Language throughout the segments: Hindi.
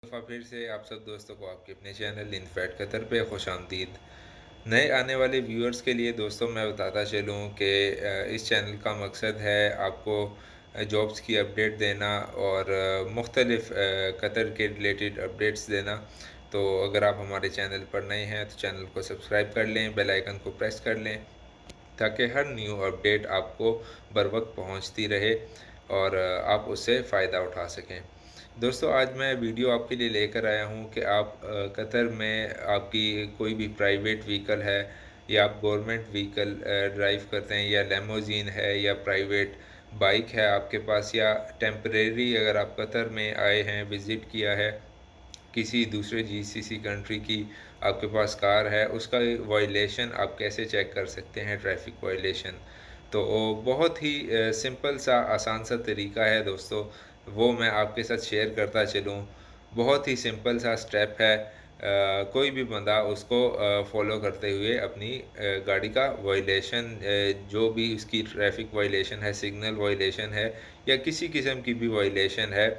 दफ़ा फिर से आप सब दोस्तों को आपके अपने चैनल इनफैक्ट कतर पे खुशामदीद। नए आने वाले व्यूअर्स के लिए दोस्तों मैं बताता चलूँ कि इस चैनल का मकसद है आपको जॉब्स की अपडेट देना और मुख्तलिफ़ कतर के रिलेटेड अपडेट्स देना। तो अगर आप हमारे चैनल पर नए हैं तो चैनल को सब्सक्राइब कर लें, बेल आइकन को प्रेस कर लें ताकि हर न्यू अपडेट आपको बर वक्त पहुँचती रहे और आप उससे फ़ायदा उठा सकें। दोस्तों आज मैं वीडियो आपके लिए लेकर आया हूँ कि आप कतर में आपकी कोई भी प्राइवेट व्हीकल है या आप गवर्नमेंट व्हीकल ड्राइव करते हैं या लेमोजीन है या प्राइवेट बाइक है आपके पास या टेम्परेरी अगर आप कतर में आए हैं विज़िट किया है किसी दूसरे जीसीसी कंट्री की आपके पास कार है उसका वायलेशन आप कैसे चेक कर सकते हैं ट्रैफिक वायलेशन। तो बहुत ही सिंपल सा आसान सा तरीका है दोस्तों, वो मैं आपके साथ शेयर करता चलूँ। बहुत ही सिंपल सा स्टेप है, कोई भी बंदा उसको फॉलो करते हुए अपनी गाड़ी का वायलेशन जो भी उसकी ट्रैफिक वायलेशन है, सिग्नल वायलेशन है या किसी किस्म की भी वायलेशन है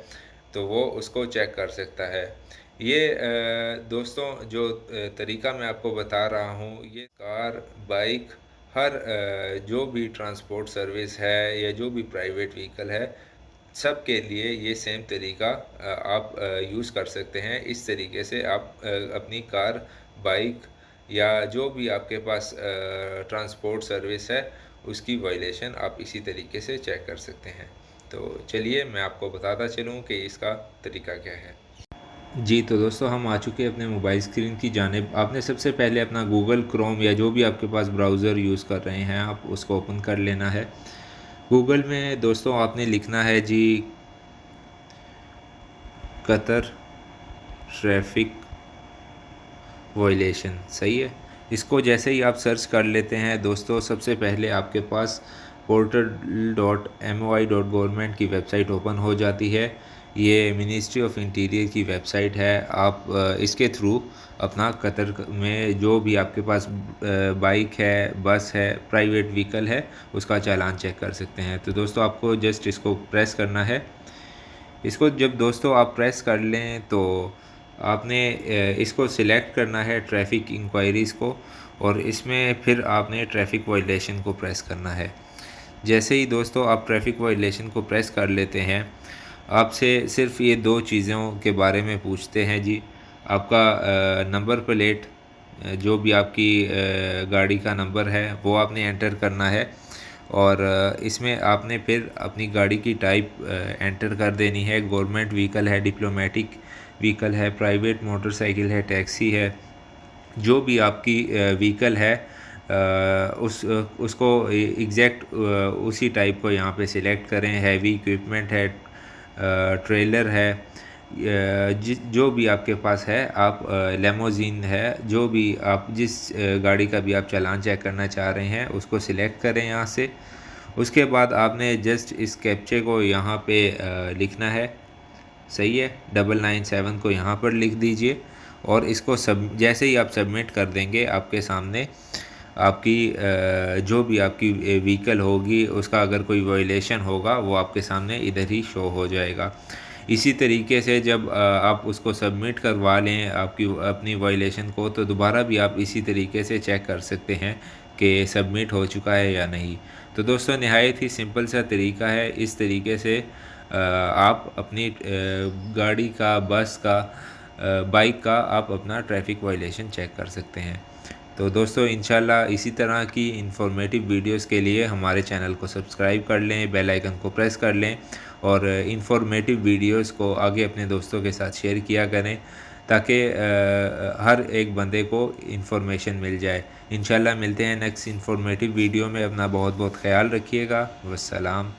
तो वो उसको चेक कर सकता है। ये दोस्तों जो तरीका मैं आपको बता रहा हूँ ये कार, बाइक हर जो भी ट्रांसपोर्ट सर्विस है या जो भी प्राइवेट व्हीकल है सब के लिए ये सेम तरीका आप यूज़ कर सकते हैं। इस तरीके से आप अपनी कार, बाइक या जो भी आपके पास ट्रांसपोर्ट सर्विस है उसकी वायलेशन आप इसी तरीके से चेक कर सकते हैं। तो चलिए मैं आपको बताता चलूँ कि इसका तरीका क्या है। जी तो दोस्तों हम आ चुके हैं अपने मोबाइल स्क्रीन की जानिब। आपने सबसे पहले अपना गूगल क्रोम या जो भी आपके पास ब्राउज़र यूज़ कर रहे हैं आप उसको ओपन कर लेना है। गूगल में दोस्तों आपने लिखना है जी कतर ट्रैफिक वायलेशन, सही है। इसको जैसे ही आप सर्च कर लेते हैं दोस्तों सबसे पहले आपके पास portal.moi.government की वेबसाइट ओपन हो जाती है। ये मिनिस्ट्री ऑफ इंटीरियर की वेबसाइट है। आप इसके थ्रू अपना कतर में जो भी आपके पास बाइक है, बस है, प्राइवेट व्हीकल है उसका चालान चेक कर सकते हैं। तो दोस्तों आपको जस्ट इसको प्रेस करना है। इसको जब दोस्तों आप प्रेस कर लें तो आपने इसको सिलेक्ट करना है ट्रैफिक इंक्वायरीज़ को और इसमें फिर आपने ट्रैफिक वायलेशन को प्रेस करना है। जैसे ही दोस्तों आप ट्रैफिक वायलेशन को प्रेस कर लेते हैं आपसे सिर्फ ये दो चीज़ों के बारे में पूछते हैं जी। आपका नंबर प्लेट जो भी आपकी गाड़ी का नंबर है वो आपने एंटर करना है और इसमें आपने फिर अपनी गाड़ी की टाइप एंटर कर देनी है। गवर्नमेंट व्हीकल है, डिप्लोमेटिक व्हीकल है, प्राइवेट मोटरसाइकिल है, टैक्सी है, जो भी आपकी व्हीकल है उसको एग्जैक्ट उसी टाइप को यहाँ पे सिलेक्ट करें। हैवी इक्विपमेंट है, ट्रेलर है, जो भी आपके पास है, आप लेमोजीन है, जो भी आप जिस गाड़ी का भी आप चालान चेक करना चाह रहे हैं उसको सिलेक्ट करें यहाँ से। उसके बाद आपने जस्ट इस कैप्चे को यहाँ पे लिखना है, सही है। 997 को यहाँ पर लिख दीजिए और इसको सब जैसे ही आप सबमिट कर देंगे आपके सामने आपकी जो भी आपकी व्हीकल होगी उसका अगर कोई वायलेशन होगा वो आपके सामने इधर ही शो हो जाएगा। इसी तरीके से जब आप उसको सबमिट करवा लें आपकी अपनी वायलेशन को तो दोबारा भी आप इसी तरीके से चेक कर सकते हैं कि सबमिट हो चुका है या नहीं। तो दोस्तों नहायत ही सिंपल सा तरीका है। इस तरीके से आप अपनी गाड़ी का, बस का, बाइक का आप अपना ट्रैफिक वायलेशन चेक कर सकते हैं। तो दोस्तों इंशाल्लाह इसी तरह की इंफॉर्मेटिव वीडियोस के लिए हमारे चैनल को सब्सक्राइब कर लें, बेल आइकन को प्रेस कर लें और इंफॉर्मेटिव वीडियोस को आगे अपने दोस्तों के साथ शेयर किया करें ताकि हर एक बंदे को इंफॉर्मेशन मिल जाए। इंशाल्लाह मिलते हैं नेक्स्ट इंफॉर्मेटिव वीडियो में। अपना बहुत बहुत ख्याल रखिएगा। वस्सलाम।